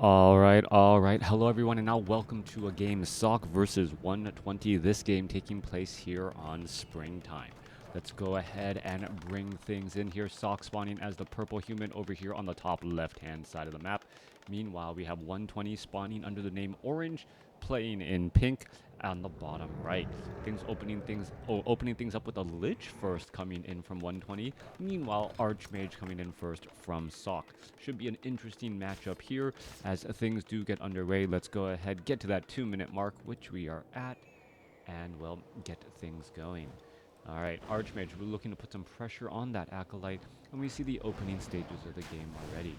All right. Hello, everyone, and now welcome to a game, Sock versus 120. This game taking place here on Springtime. Let's go ahead and bring things in here. Sock spawning as the purple human over here on the top left-hand side of the map. Meanwhile, we have 120 spawning under the name Orange, playing in pink on the bottom right. Opening things up with a Lich first coming in from 120. Meanwhile, Archmage coming in first from Sock. Should be an interesting matchup here as things do get underway. Let's go ahead, get to that 2-minute mark, which we are at, and we'll get things going. All right, Archmage, we're looking to put some pressure on that Acolyte, and we see the opening stages of the game already.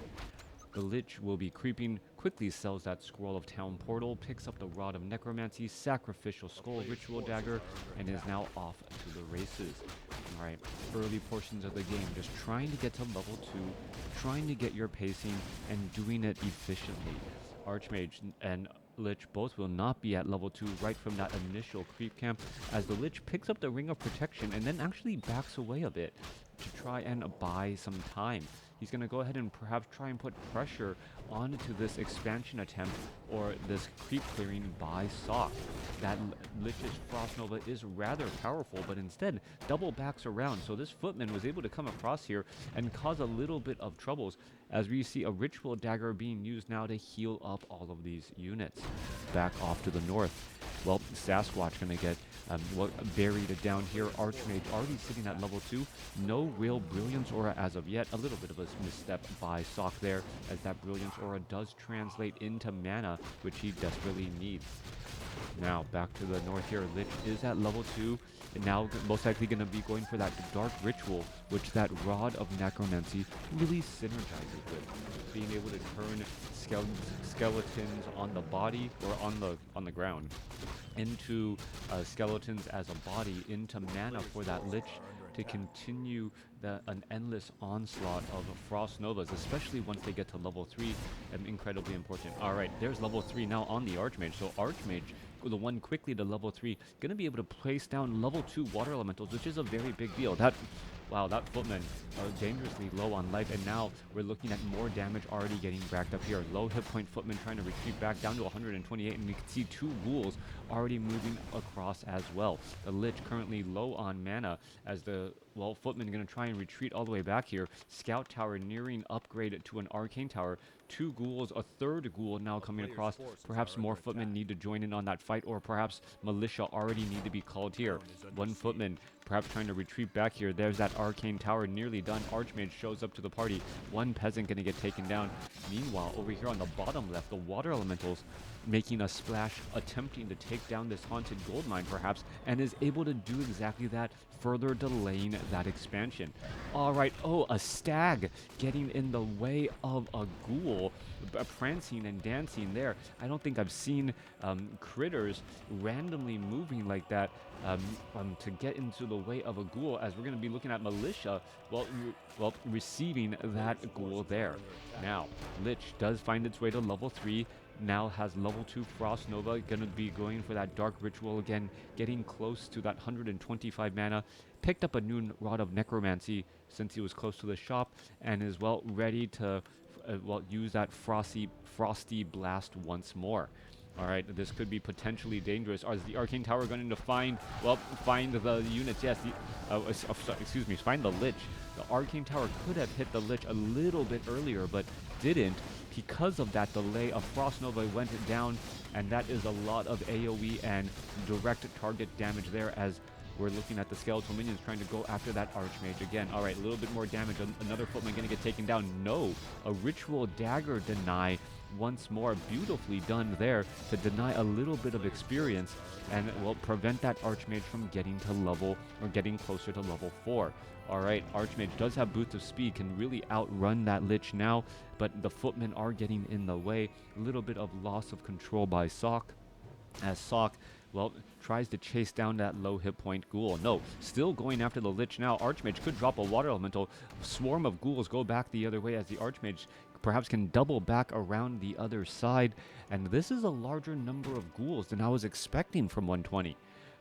The Lich will be creeping, quickly sells that Scroll of Town portal, picks up the Rod of Necromancy, Sacrificial Skull, Ritual Dagger, and is now off to the races. Alright, early portions of the game, just trying to get to level 2, trying to get your pacing, and doing it efficiently. Archmage and Lich both will not be at level 2 right from that initial creep camp, as the Lich picks up the Ring of Protection and then actually backs away a bit to try and buy some time. He's going to go ahead and perhaps try and put pressure onto this expansion attempt or this creep clearing by Sock. That Lich's Frost Nova is rather powerful, but instead double backs around. So this Footman was able to come across here and cause a little bit of troubles, as we see a Ritual Dagger being used now to heal up all of these units. Back off to the north. Well, Sasquatch going to get buried down here. Archmage already sitting at level 2. No real Brilliance Aura as of yet. A little bit of a misstep by Sock there, as that Brilliance Aura does translate into mana, which he desperately needs. Now, back to the north here. Lich is at level 2, and now most likely going to be going for that Dark Ritual, which that Rod of Necromancy really synergizes with. Being able to turn skeletons on the body, or on the ground, into skeletons as a body, into mana for that Lich to continue an endless onslaught of Frost Novas, especially once they get to level 3, incredibly important. Alright, there's level 3 now on the Archmage, so Archmage, the one quickly to level 3, going to be able to place down level 2 Water Elementals, which is a very big deal. Wow, that Footman dangerously low on life, and now we're looking at more damage already getting racked up here. Low hit point Footman trying to retreat back down to 128, and we can see 2 ghouls already moving across as well. The Lich currently low on mana, as the Footman going to try and retreat all the way back here. Scout Tower nearing upgrade to an Arcane Tower. 2 ghouls, a third ghoul now coming across. Perhaps more Footmen need to join in on that fight, or perhaps Militia already need to be called here. 1 Footman perhaps trying to retreat back here. There's that Arcane Tower nearly done. Archmage shows up to the party. 1 Peasant going to get taken down. Meanwhile, over here on the bottom left, the Water Elementals making a splash, attempting to take down this Haunted Goldmine perhaps, and is able to do exactly that, further delaying that expansion. Alright, a stag getting in the way of a ghoul, prancing and dancing there. I don't think I've seen critters randomly moving like that to get into the way of a ghoul, as we're going to be looking at Militia, receiving that ghoul there. Now, Lich does find its way to level 3, now has level 2 Frost Nova, gonna be going for that Dark Ritual again, getting close to that 125 mana. Picked up a new Rod of Necromancy since he was close to the shop, and is ready to use that Frosty Blast once more. Alright, this could be potentially dangerous. Is the Arcane Tower going to find the units? Yes, find the Lich. The Arcane Tower could have hit the Lich a little bit earlier, but didn't. Because of that delay, a Frost Nova went down, and that is a lot of AoE and direct target damage there, as we're looking at the skeletal minions trying to go after that Archmage again. Alright, a little bit more damage. Another Footman going to get taken down. No, a Ritual Dagger deny once more. Beautifully done there to deny a little bit of experience and prevent that Archmage from getting to level, or getting closer to level 4. Alright, Archmage does have Boots of Speed, can really outrun that Lich now, but the Footmen are getting in the way. A little bit of loss of control by Sock, as Sock tries to chase down that low hit point ghoul. No, still going after the Lich now. Archmage could drop a Water Elemental. Swarm of ghouls go back the other way, as the Archmage perhaps can double back around the other side. And this is a larger number of ghouls than I was expecting from 120.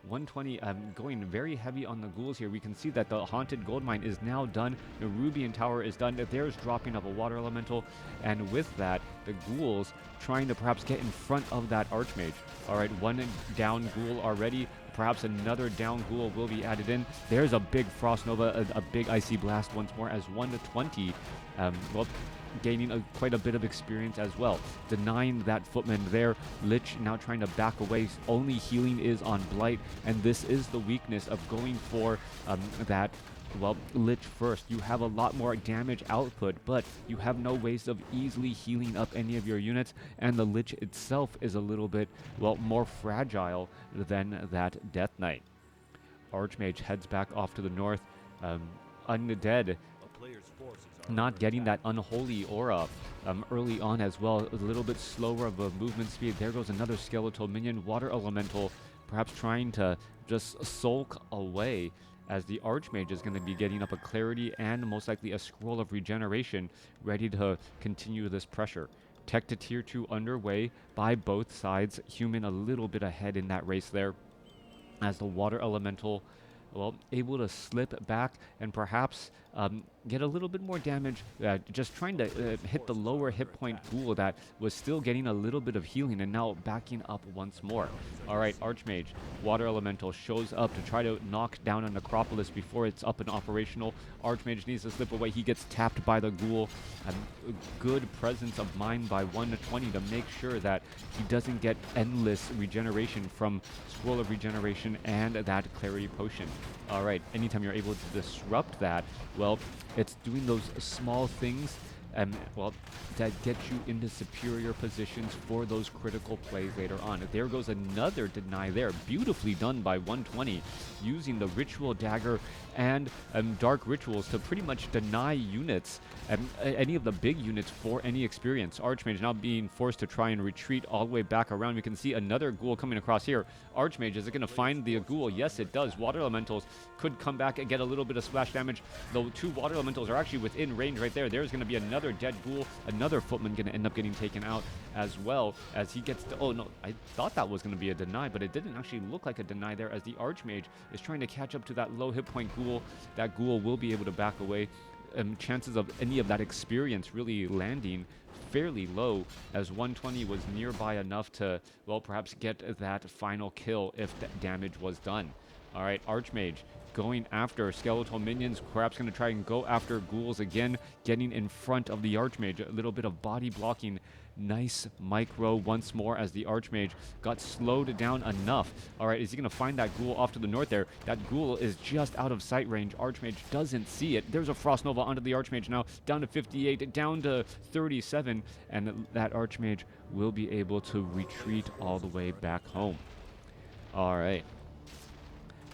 120 going very heavy on the ghouls here. We can see that the Haunted Gold Mine is now done. The Rubian Tower is done. There's dropping of a Water Elemental. And with that, the ghouls trying to perhaps get in front of that Archmage. All right, one down ghoul already. Perhaps another down ghoul will be added in. There's a big Frost Nova, a big Icy Blast once more as 120. Well, gaining quite a bit of experience as well. Denying that footman there. Lich now trying to back away. Only healing is on Blight, and this is the weakness of going for that, well, Lich first. You have a lot more damage output, but you have no ways of easily healing up any of your units, and the Lich itself is a little bit, well, more fragile than that Death Knight. Archmage heads back off to the north. Undead not getting that unholy aura early on as well. A little bit slower of a movement speed. There goes another skeletal minion. Water Elemental perhaps trying to just sulk away, as the Archmage is going to be getting up a Clarity and most likely a Scroll of Regeneration, ready to continue this pressure. Tech to Tier 2 underway by both sides. Human a little bit ahead in that race there, as the Water Elemental, well, able to slip back and perhaps get a little bit more damage, just trying to hit the lower hit point ghoul that was still getting a little bit of healing and now backing up once more. All right, Archmage, Water Elemental shows up to try to knock down a Necropolis before it's up and operational. Archmage needs to slip away. He gets tapped by the ghoul. Good presence of mind by 120 to make sure that he doesn't get endless regeneration from Scroll of Regeneration and that Clarity Potion. All right, anytime you're able to disrupt that, well, it's doing those small things, well, that get you into superior positions for those critical plays later on. There goes another deny there, beautifully done by 120, using the Ritual Dagger and Dark Rituals to pretty much deny units, any of the big units, for any experience. Archmage now being forced to try and retreat all the way back around. We can see another ghoul coming across here. Archmage, is it going to find the ghoul? Yes, it does. Water Elementals could come back and get a little bit of splash damage. The two Water Elementals are actually within range right there. There's going to be another dead ghoul. Another footman going to end up getting taken out as well, as he gets to, oh no, I thought that was going to be a deny, but it didn't actually look like a deny there, as the Archmage is trying to catch up to that low hit point ghoul. That ghoul will be able to back away. Chances of any of that experience really landing fairly low, as 120 was nearby enough to, well, perhaps get that final kill if that damage was done. All right, Archmage going after skeletal minions, perhaps going to try and go after ghouls again, getting in front of the Archmage. A little bit of body blocking. Nice micro once more, as the Archmage got slowed down enough. All right, is he going to find that ghoul off to the north there? That ghoul is just out of sight range. Archmage doesn't see it. There's a Frost Nova onto the Archmage now, down to 58, down to 37, and that Archmage will be able to retreat all the way back home. All right.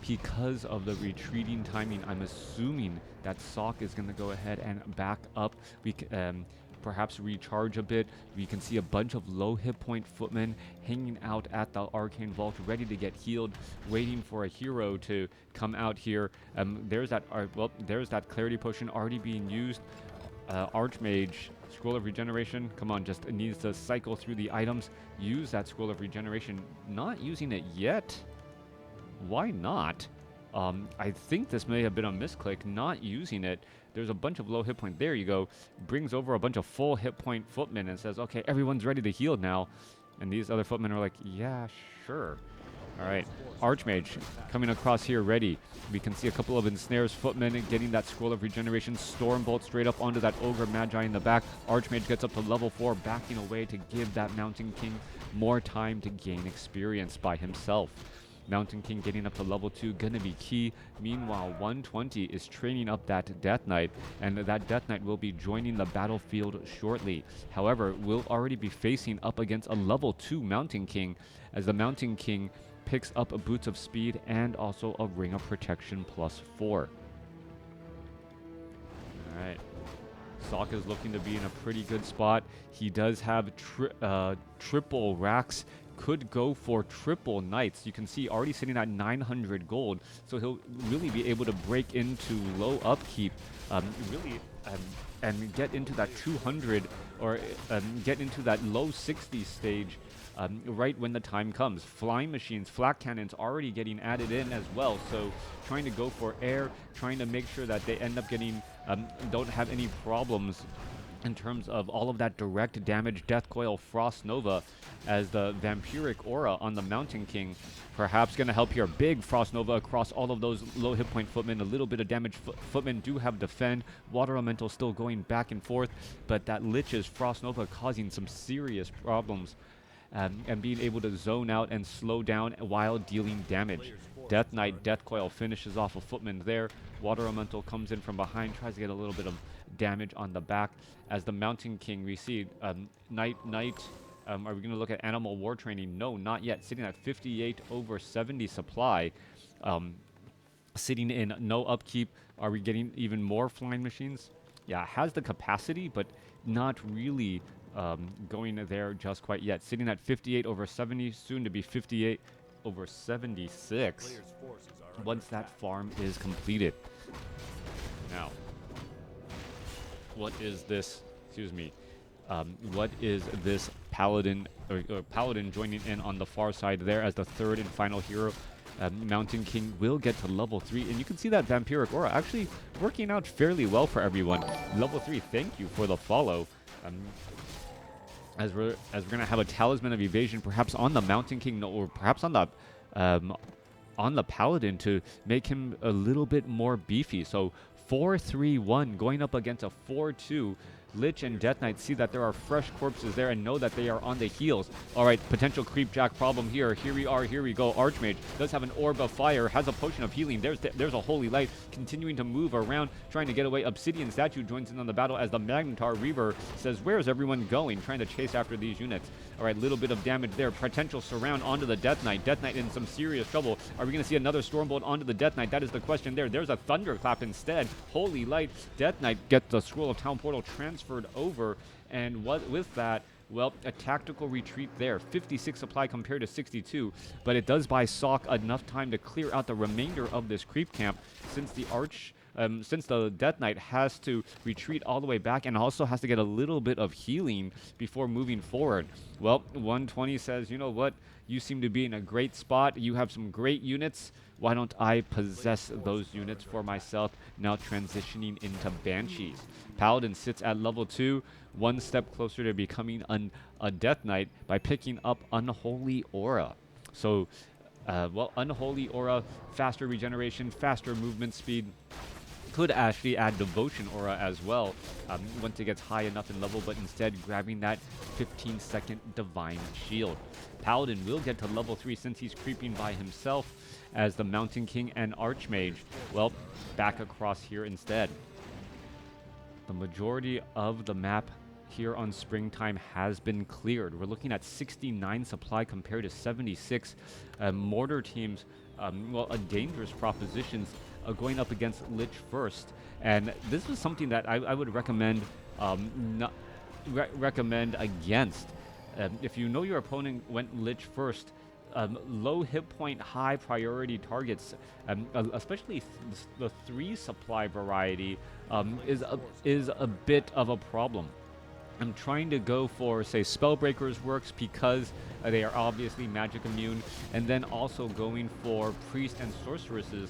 Because of the retreating timing, I'm assuming that Sock is going to go ahead and back up. We perhaps recharge a bit. We can see a bunch of low hit point footmen hanging out at the Arcane Vault, ready to get healed, waiting for a hero to come out here. There's that Clarity Potion already being used. Archmage, Scroll of Regeneration, come on, just needs to cycle through the items, use that Scroll of Regeneration. Not using it yet. Why not? I think this may have been a misclick, not using it. There's a bunch of low hit point. There you go. Brings over a bunch of full hit point footmen and says, okay, everyone's ready to heal now. And these other footmen are like, yeah, sure. All right, Archmage coming across here ready. We can see a couple of ensnares footmen getting that Scroll of Regeneration. Stormbolt straight up onto that Ogre Magi in the back. Archmage gets up to level 4, backing away to give that Mountain King more time to gain experience by himself. Mountain King getting up to level 2, gonna be key. Meanwhile, 120 is training up that Death Knight, and that Death Knight will be joining the battlefield shortly. However, will already be facing up against a level 2 Mountain King, as the Mountain King picks up a Boots of Speed and also a Ring of Protection +4. Alright. Sock is looking to be in a pretty good spot. He does have triple racks. Could go for triple knights. You can see already sitting at 900 gold, so he'll really be able to break into low upkeep, and get into that 200 or get into that low 60 stage right when the time comes. Flying machines, flak cannons already getting added in as well. So trying to go for air, trying to make sure that they end up getting, don't have any problems in terms of all of that direct damage, Death Coil, Frost Nova, as the Vampiric Aura on the Mountain King perhaps going to help here. Big Frost Nova across all of those low hit point footmen, a little bit of damage. Footmen do have defend. Water Elemental still going back and forth, but that Lich's Frost Nova causing some serious problems and being able to zone out and slow down while dealing damage. Death Knight, Death Coil finishes off a footman there. Water Elemental comes in from behind, tries to get a little bit of damage on the back. As the Mountain King, we see Knight. Are we going to look at Animal War Training? No, not yet. Sitting at 58 over 70 supply. Sitting in no upkeep. Are we getting even more flying machines? Yeah, it has the capacity, but not really going there just quite yet. Sitting at 58 over 70, soon to be 58 over 76 once that farm is completed. Now, what is this? Excuse me. What is this Paladin, or Paladin joining in on the far side there as the third and final hero? Mountain King will get to level 3, and you can see that Vampiric Aura actually working out fairly well for everyone. Level 3, thank you for the follow. As we're gonna have a Talisman of Evasion, perhaps on the Mountain King, or perhaps on the Paladin to make him a little bit more beefy. So 4-3-1 going up against a 4-2. Lich and Death Knight see that there are fresh corpses there and know that they are on the heels. All right, potential creep jack problem here. Here we are, here we go. Archmage does have an orb of fire, has a potion of healing. There's a holy light continuing to move around, trying to get away. Obsidian Statue joins in on the battle as the Magnetar Reaver says, where's everyone going? Trying to chase after these units. All right, little bit of damage there. Potential surround onto the Death Knight. Death Knight in some serious trouble. Are we going to see another Stormbolt onto the Death Knight? That is the question there. There's a Thunderclap instead. Holy light. Death Knight gets the Scroll of Town Portal transferred over. And with that, well, a tactical retreat there. 56 supply compared to 62. But it does buy Sock enough time to clear out the remainder of this creep camp since the Death Knight has to retreat all the way back and also has to get a little bit of healing before moving forward. Well, 120 says, you know what? You seem to be in a great spot. You have some great units. Why don't I possess those units for myself? Now transitioning into Banshees. Paladin sits at level 2, one step closer to becoming a Death Knight by picking up Unholy Aura. So, well, Unholy Aura, faster regeneration, faster movement speed. Could actually add Devotion Aura as well once it gets high enough in level, but instead grabbing that 15-second Divine Shield. Paladin will get to level 3 since he's creeping by himself as the Mountain King and Archmage, well, back across here instead. The majority of the map here on Springtime has been cleared. We're looking at 69 supply compared to 76. Mortar teams, well, a dangerous propositions going up against Lich first. And this was something that I would recommend recommend against. If you know your opponent went Lich first, low hit point, high priority targets, especially the 3 supply variety, is a bit of a problem. I'm trying to go for, say, Spellbreakers works because they are obviously magic immune, and then also going for Priest and Sorceresses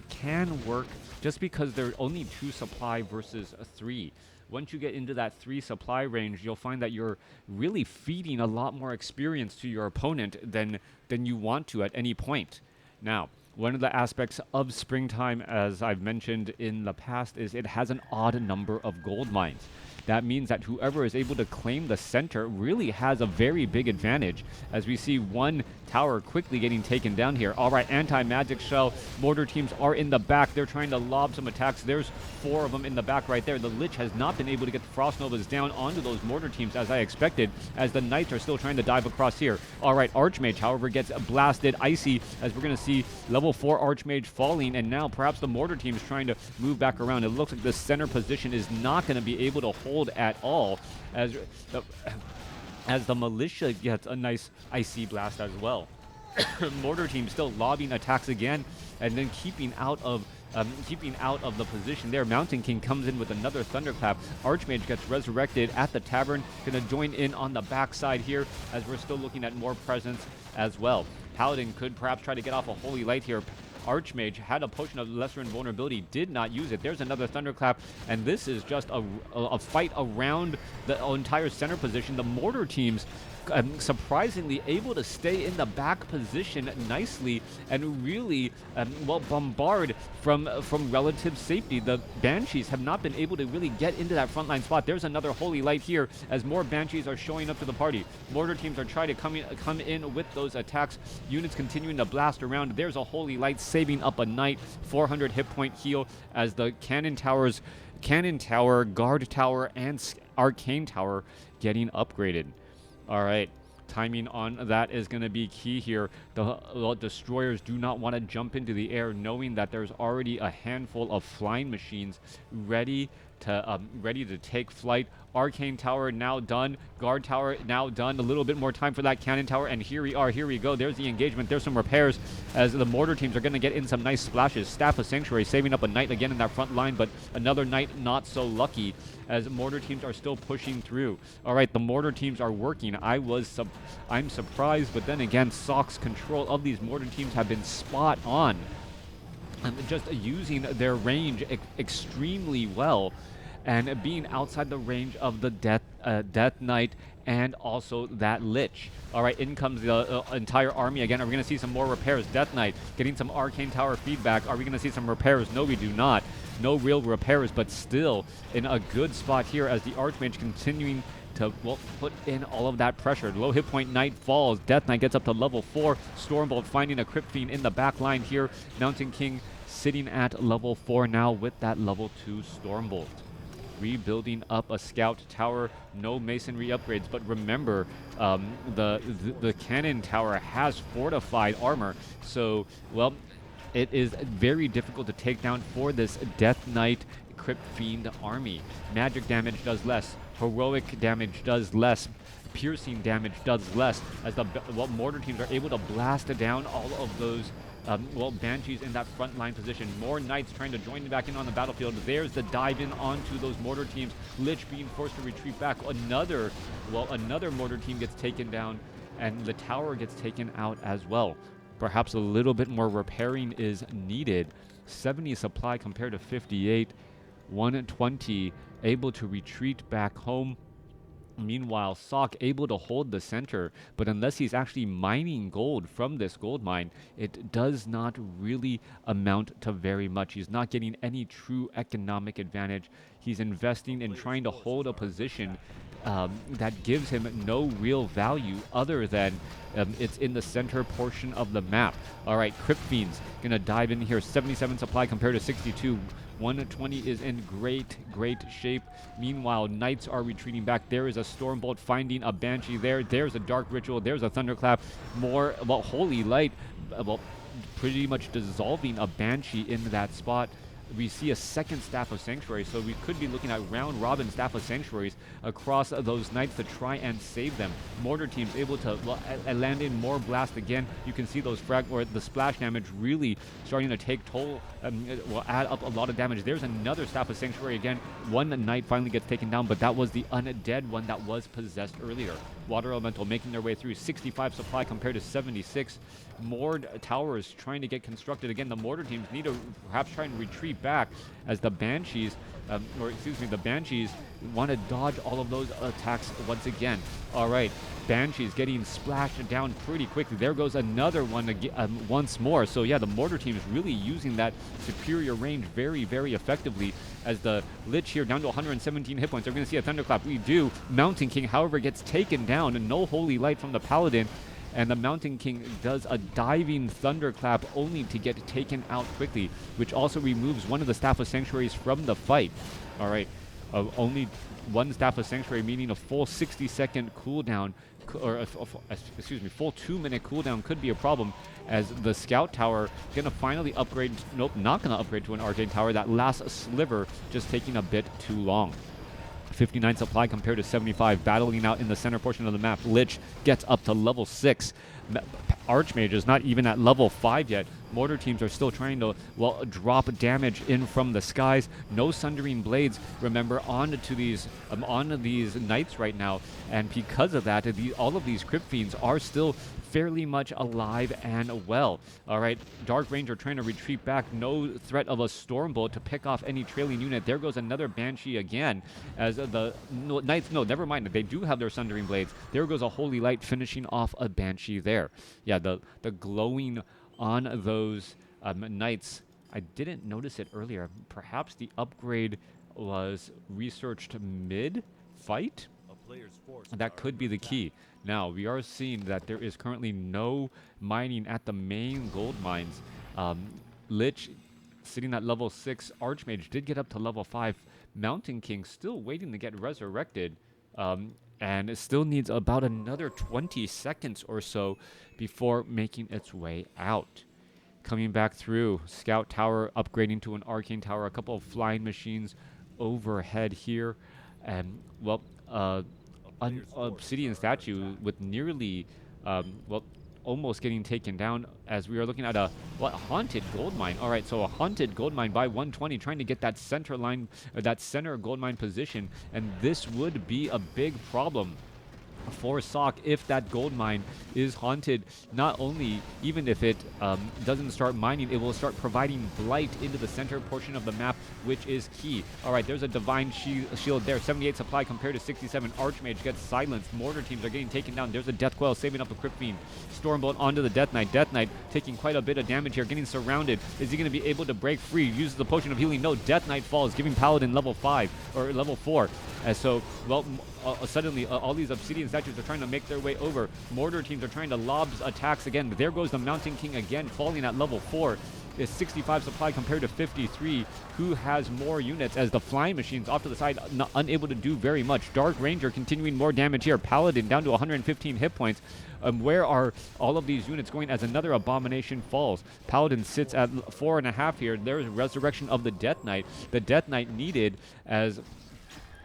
can work just because they're only 2 supply versus 3. Once you get into that 3 supply range, you'll find that you're really feeding a lot more experience to your opponent than you want to at any point. Now, one of the aspects of Springtime, as I've mentioned in the past, is it has an odd number of gold mines. That means that whoever is able to claim the center really has a very big advantage, as we see one tower quickly getting taken down here. All right, anti-magic shell. Mortar teams are in the back. They're trying to lob some attacks. There's 4 of them in the back right there. The Lich has not been able to get the Frost Novas down onto those mortar teams as I expected, as the Knights are still trying to dive across here. All right, Archmage, however, gets blasted. Icy, as we're going to see level 4 Archmage falling, and now perhaps the mortar team is trying to move back around. It looks like the center position is not going to be able to hold at all, as the Militia gets a nice Icy blast as well. Mortar team still lobbing attacks again, and then keeping out of keeping out of the position there. Mountain King comes in with another Thunderclap. Archmage gets resurrected at the tavern. Gonna join in on the backside here as we're still looking at more presence as well. Paladin could perhaps try to get off a Holy Light here. Archmage had a potion of lesser invulnerability, did not use it. There's another Thunderclap, and this is just a fight around the entire center position. The mortar teams surprisingly able to stay in the back position nicely and really bombard from relative safety. The Banshees have not been able to really get into that frontline spot. There's another Holy Light here as more Banshees are showing up to the party. Mortar teams are trying to come in with those attacks. Units continuing to blast around. There's a Holy Light saving up a Knight. 400 hit point heal as the Cannon Tower, Guard Tower, and Arcane Tower getting upgraded. All right, timing on that is going to be key here. The destroyers do not want to jump into the air, knowing that there's already a handful of flying machines ready to take flight. Arcane Tower now done. Guard Tower now done. A little bit more time for that Cannon Tower, and here we are. Here we go. There's the engagement. There's some repairs as the mortar teams are going to get in some nice splashes. Staff of Sanctuary saving up a Knight again in that front line, but another Knight not so lucky as mortar teams are still pushing through. All right, the mortar teams are working. I'm surprised, but then again, Sock's control of these mortar teams have been spot on. Just using their range extremely well and being outside the range of the Death Knight and also that Lich. All right, in comes the entire army again. Are we going to see some more repairs? Death Knight getting some Arcane Tower feedback. Are we going to see some repairs? No, we do not. No real repairs, but still in a good spot here as the Archmage continuing to put in all of that pressure. Low hit point Knight falls. Death Knight gets up to level 4. Stormbolt finding a Crypt Fiend in the back line here. Mountain King sitting at level 4 now with that level 2 Stormbolt. Rebuilding up a Scout Tower, no Masonry upgrades, but remember, the Cannon Tower has fortified armor, so, well, it is very difficult to take down for this Death Knight Crypt Fiend army. Magic damage does less, heroic damage does less, piercing damage does less, as the mortar teams are able to blast down all of those Banshees in that front line position. More Knights trying to join back in on the battlefield. There's the dive in onto those mortar teams. Lich being forced to retreat back. Another mortar team gets taken down, and the tower gets taken out as well. Perhaps a little bit more repairing is needed. 70 supply compared to 58. 120 able to retreat back home. Meanwhile, Sock able to hold the center, but unless he's actually mining gold from this gold mine, it does not really amount to very much. He's not getting any true economic advantage. He's investing in trying to hold a position that gives him no real value other than it's in the center portion of the map. All right, Crypt Fiends gonna dive in here. 77 supply compared to 62. 120 is in great shape. Meanwhile, Knights are retreating back. There is a Stormbolt finding a Banshee there. There's a Dark Ritual. There's a Thunderclap. More, Holy Light, pretty much dissolving a Banshee in that spot. We see a second Staff of Sanctuary, so we could be looking at round-robin Staff of Sanctuaries across those Knights to try and save them. Mortar teams able to land in more blast again. You can see those the splash damage really starting to take toll, add up a lot of damage. There's another Staff of Sanctuary again. One Knight finally gets taken down, but that was the undead one that was possessed earlier. Water Elemental making their way through. 65 supply compared to 76. More towers trying to get constructed. Again, the mortar teams need to perhaps try and retreat back as the Banshees, the Banshees want to dodge all of those attacks once again. All right, Banshees getting splashed down pretty quickly. There goes another one once more. So yeah, the mortar team is really using that superior range very effectively as the Lich here down to 117 hit points. They're going to see a Thunderclap. We do. Mountain King, however, gets taken down, and no Holy Light from the Paladin. And the Mountain King does a diving Thunderclap only to get taken out quickly, which also removes one of the Staff of Sanctuaries from the fight. All right, only one Staff of Sanctuary, meaning a full 60-second cooldown, or full 2-minute cooldown could be a problem, as the Scout Tower gonna finally upgrade. Nope, not gonna upgrade to an Arcane Tower. That last sliver just taking a bit too long. 59 supply compared to 75, battling out in the center portion of the map. Lich gets up to level 6. Archmage is not even at level 5 yet. Mortar teams are still trying to, well, drop damage in from the skies. No Sundering Blades, remember, onto these knights right now. And because of that, all of these Crypt Fiends are still fairly much alive and well. All right, Dark Ranger trying to retreat back. No threat of a Stormbolt to pick off any trailing unit. There goes another Banshee again, as the Knights, no, never mind. They do have their Sundering Blades. There goes a Holy Light finishing off a Banshee there. Yeah, the glowing on those Knights. I didn't notice it earlier. Perhaps the upgrade was researched mid-fight? That could be the key. Now, we are seeing that there is currently no mining at the main gold mines. Lich sitting at level 6. Archmage did get up to level 5. Mountain King still waiting to get resurrected. And it still needs about another 20 seconds or so before making its way out. Coming back through, Scout Tower upgrading to an Arcane Tower, a couple of flying machines overhead here, and, well, an Obsidian Statue with nearly, well, almost getting taken down, as we are looking at a haunted gold mine. All right, so a haunted gold mine by 120, trying to get that center line, that center gold mine position, and this would be a big problem for Sock if that gold mine is haunted. Not only, even if it doesn't start mining, it will start providing blight into the center portion of the map, which is key. All right, there's a Divine Shield there. 78 supply compared to 67. Archmage gets silenced. Mortar teams are getting taken down. There's a Death Coil saving up the Crypt Fiend. Stormbolt onto the Death Knight. Death Knight taking quite a bit of damage here, getting surrounded. Is he going to be able to break free? Uses the Potion of Healing. No, Death Knight falls, giving Paladin level 5, or level 4. So, well, suddenly all these Obsidian Statues are trying to make their way over. Mortar teams are trying to lob attacks again. There goes the Mountain King again, falling at level 4. Is 65 supply compared to 53. Who has more units, as the flying machines off to the side, unable to do very much. Dark Ranger continuing more damage here. Paladin down to 115 hit points. Where are all of these units going as another Abomination falls? Paladin sits at 4.5 here. There's Resurrection of the Death Knight. The Death Knight needed, as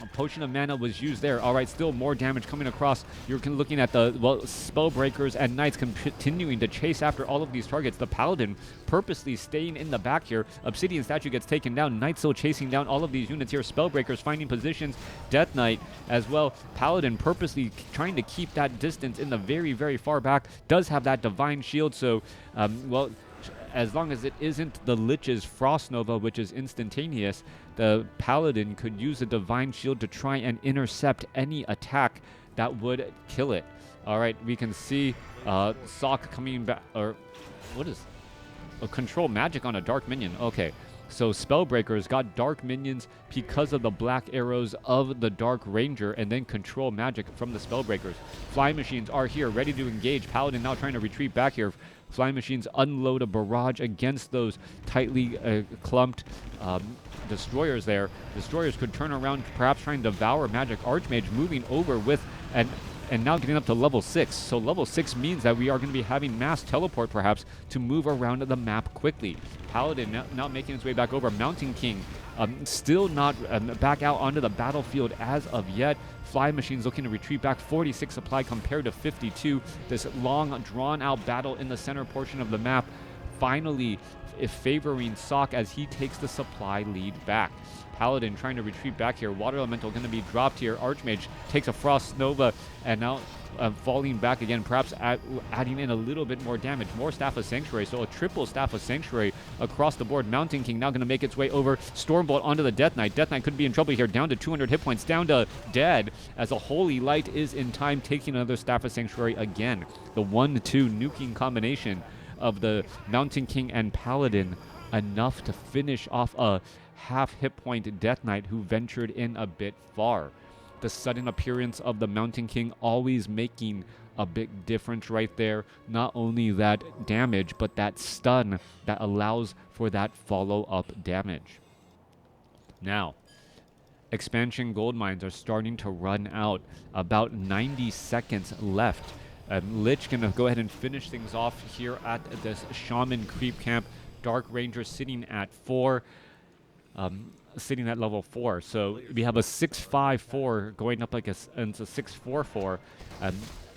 a Potion of Mana was used there. All right, still more damage coming across. You're looking at the, well, Spellbreakers and Knights continuing to chase after all of these targets. The Paladin purposely staying in the back here. Obsidian Statue gets taken down. Knights still chasing down all of these units here. Spellbreakers finding positions. Death Knight as well. Paladin purposely trying to keep that distance in the very, very far back. Does have that Divine Shield, so, well, as long as it isn't the Lich's Frost Nova, which is instantaneous, the Paladin could use a Divine Shield to try and intercept any attack that would kill it. All right, we can see Sock coming back, or what is a Control Magic on a Dark Minion. Okay, so Spellbreakers got Dark Minions because of the black arrows of the Dark Ranger, and then Control Magic from the Spellbreakers. Flying Machines are here, ready to engage. Paladin now trying to retreat back here. Flying Machines unload a barrage against those tightly clumped destroyers there. Destroyers could turn around, perhaps trying to devour Magic Archmage, moving over with and now getting up to level 6. So level 6 means that we are going to be having mass teleport, perhaps, to move around the map quickly. Paladin now making his way back over. Mountain King still not back out onto the battlefield as of yet. Flying Machines looking to retreat back. 46 supply compared to 52. This long, drawn-out battle in the center portion of the map finally favoring Sock as he takes the supply lead back. Paladin trying to retreat back here. Water Elemental going to be dropped here. Archmage takes a Frost Nova and now falling back again, perhaps adding in a little bit more damage. More Staff of Sanctuary, so a triple Staff of Sanctuary across the board. Mountain King now going to make its way over. Stormbolt onto the Death Knight. Death Knight could be in trouble here, down to 200 hit points, down to dead, as a Holy Light is in time, taking another Staff of Sanctuary again. The 1-2 nuking combination of the Mountain King and Paladin, enough to finish off a half hit point Death Knight who ventured in a bit far. The sudden appearance of the Mountain King always making a big difference right there. Not only that damage, but that stun that allows for that follow-up damage. Now, expansion gold mines are starting to run out. About 90 seconds left. Lich gonna go ahead and finish things off here at this Shaman Creep Camp. Dark Ranger sitting at 4. Sitting at level 4. So we have a 6-5-4 going up like into 6-4-4.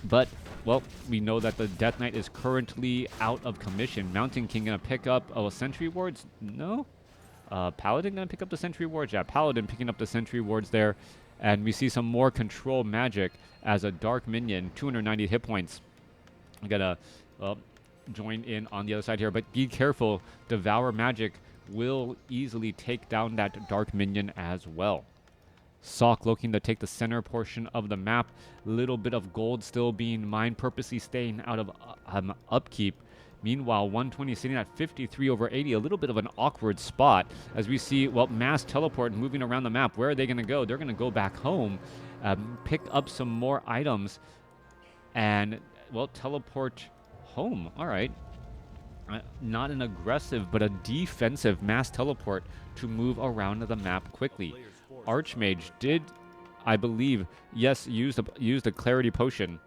But, well, we know that the Death Knight is currently out of commission. Mountain King gonna pick up, Sentry Wards? No? Paladin gonna pick up the Sentry Wards? Yeah, Paladin picking up the Sentry Wards there. And we see some more control magic as a Dark Minion, 290 hit points. I'm gonna join in on the other side here, but be careful. Devour Magic will easily take down that Dark Minion as well. Sock looking to take the center portion of the map. Little bit of gold still being mined, purposely staying out of upkeep. Meanwhile, 120 sitting at 53 over 80, a little bit of an awkward spot as we see, well, mass teleport moving around the map. Where are they going to go? They're going to go back home, pick up some more items, and, well, teleport home. All right. Not an aggressive, but a defensive mass teleport to move around the map quickly. Archmage did, I believe, yes, use the Clarity Potion.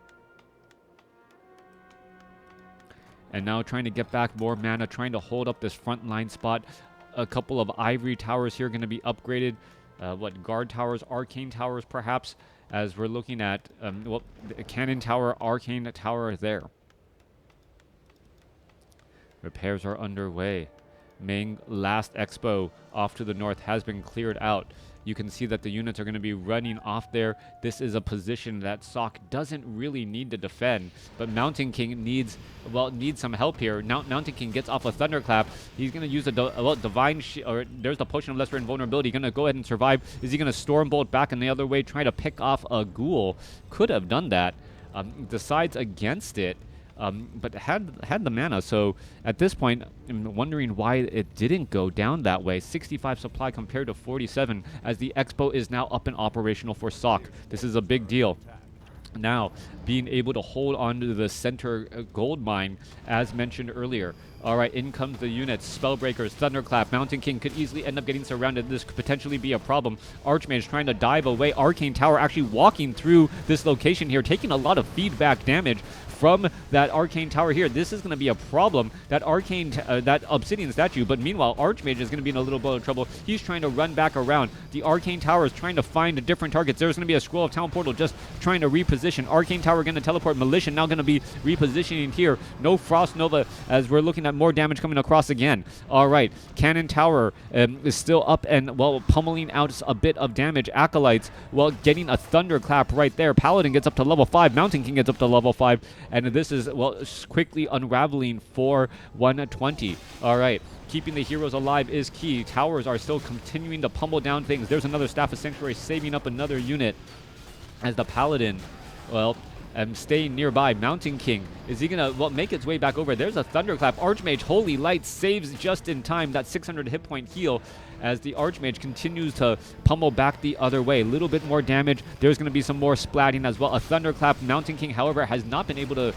And now trying to get back more mana, trying to hold up this front line spot. A couple of Ivory Towers here going to be upgraded. Guard Towers, Arcane Towers perhaps, as we're looking at, well, the Cannon Tower, Arcane Tower there. Repairs are underway. Main last expo off to the north has been cleared out. You can see that the units are going to be running off there. This is a position that Sock doesn't really need to defend, but Mountain King needs some help here. Now Mountain King gets off a Thunderclap. He's going to use a Divine or there's the Potion of Lesser Invulnerability. Going to go ahead and survive. Is he going to Storm Bolt back in the other way, try to pick off a Ghoul? Could have done that. Decides against it. But had the mana, so at this point, I'm wondering why it didn't go down that way. 65 supply compared to 47, as the Expo is now up and operational for Sock. This is a big deal. Now, being able to hold on to the center gold mine, as mentioned earlier. All right, in comes the units. Spellbreakers, Thunderclap, Mountain King could easily end up getting surrounded. This could potentially be a problem. Archmage trying to dive away. Arcane Tower actually walking through this location here, taking a lot of feedback damage from that Arcane Tower here. This is going to be a problem, that that Obsidian statue, but meanwhile, Archmage is going to be in a little bit of trouble. He's trying to run back around. The Arcane Tower is trying to find different targets. There's going to be a Scroll of Town Portal just trying to reposition. Arcane Tower going to teleport. Militia now going to be repositioning here. No Frost Nova, as we're looking at more damage coming across again. All right, Cannon Tower is still up and, well, pummeling out a bit of damage. Acolytes, well, getting a Thunderclap right there. Paladin gets up to level 5. Mountain King gets up to level 5. And this is, well, quickly unraveling for 120. All right. Keeping the heroes alive is key. Towers are still continuing to pummel down things. There's another Staff of Sanctuary saving up another unit as the Paladin, well, staying nearby. Mountain King, is he going to, well, make its way back over? There's a Thunderclap. Archmage, Holy Light, saves just in time that 600 hit point heal as the Archmage continues to pummel back the other way. A little bit more damage. There's going to be some more splatting as well. A Thunderclap. Mountain King, however, has not been able to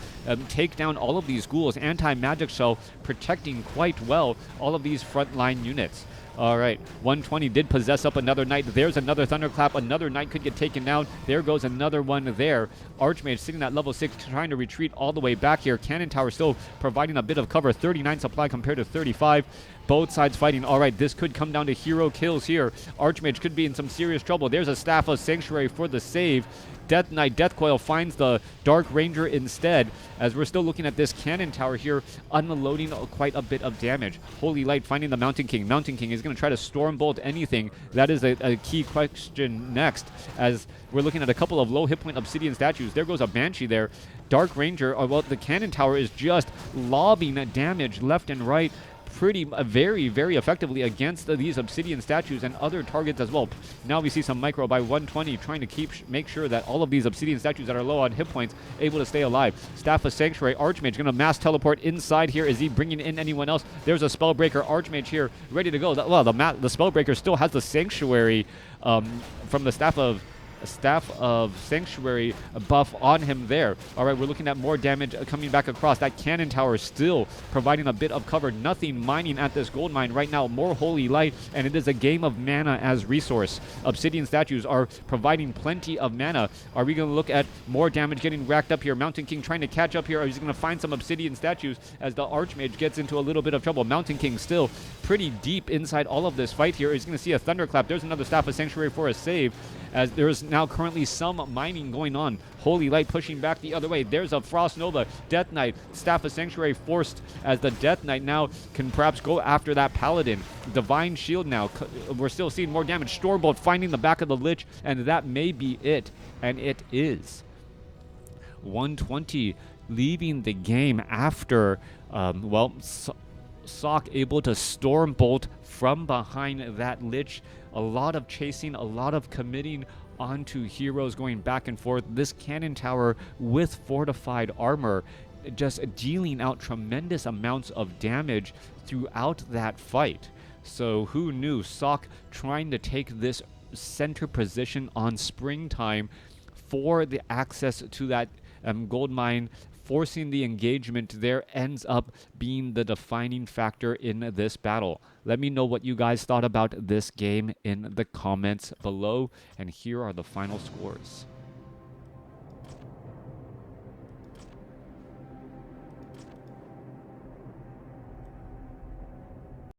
take down all of these ghouls. Anti-magic shell protecting quite well all of these frontline units. All right, 120 did possess up another knight. There's another Thunderclap. Another knight could get taken down. There goes another one there. Archmage sitting at level 6, trying to retreat all the way back here. Cannon Tower still providing a bit of cover. 39 supply compared to 35. Both sides fighting. All right, this could come down to hero kills here. Archmage could be in some serious trouble. There's a Staff of Sanctuary for the save. Death Knight, Death Coil finds the Dark Ranger instead, as we're still looking at this Cannon Tower here, unloading quite a bit of damage. Holy Light finding the Mountain King. Mountain King is going to try to Storm Bolt anything. That is a key question next, as we're looking at a couple of low hit point Obsidian statues. There goes a Banshee there. Dark Ranger, well, the Cannon Tower is just lobbing damage left and right, very, very effectively against these Obsidian statues and other targets as well. Now we see some micro by 120 trying to make sure that all of these Obsidian statues that are low on hit points able to stay alive. Staff of Sanctuary, Archmage going to mass teleport inside here. Is he bringing in anyone else? There's a Spellbreaker, Archmage here ready to go. Well, the Spellbreaker still has the Sanctuary from the Staff of Sanctuary buff on him there. All right, we're looking at more damage coming back across. That Cannon Tower still providing a bit of cover. Nothing mining at this gold mine right now. More Holy Light, and it is a game of mana as resource. Obsidian statues are providing plenty of mana. Are we going to look at more damage getting racked up here? Mountain King trying to catch up here. Or he's going to find some Obsidian statues as the Archmage gets into a little bit of trouble. Mountain King still pretty deep inside all of this fight here. He's going to see a Thunderclap. There's another Staff of Sanctuary for a save, as there is now currently some mining going on. Holy Light pushing back the other way. There's a Frost Nova. Death Knight, Staff of Sanctuary forced as the Death Knight now can perhaps go after that Paladin. Divine Shield now. We're still seeing more damage. Stormbolt finding the back of the Lich, and that may be it. And it is. 120 leaving the game after, Sock able to Stormbolt from behind that Lich. A lot of chasing, a lot of committing onto heroes going back and forth. This cannon tower with fortified armor just dealing out tremendous amounts of damage throughout that fight. So who knew? Sock trying to take this center position on Springtime for the access to that gold mine, forcing the engagement there, ends up being the defining factor in this battle. Let me know what you guys thought about this game in the comments below, and here are the final scores.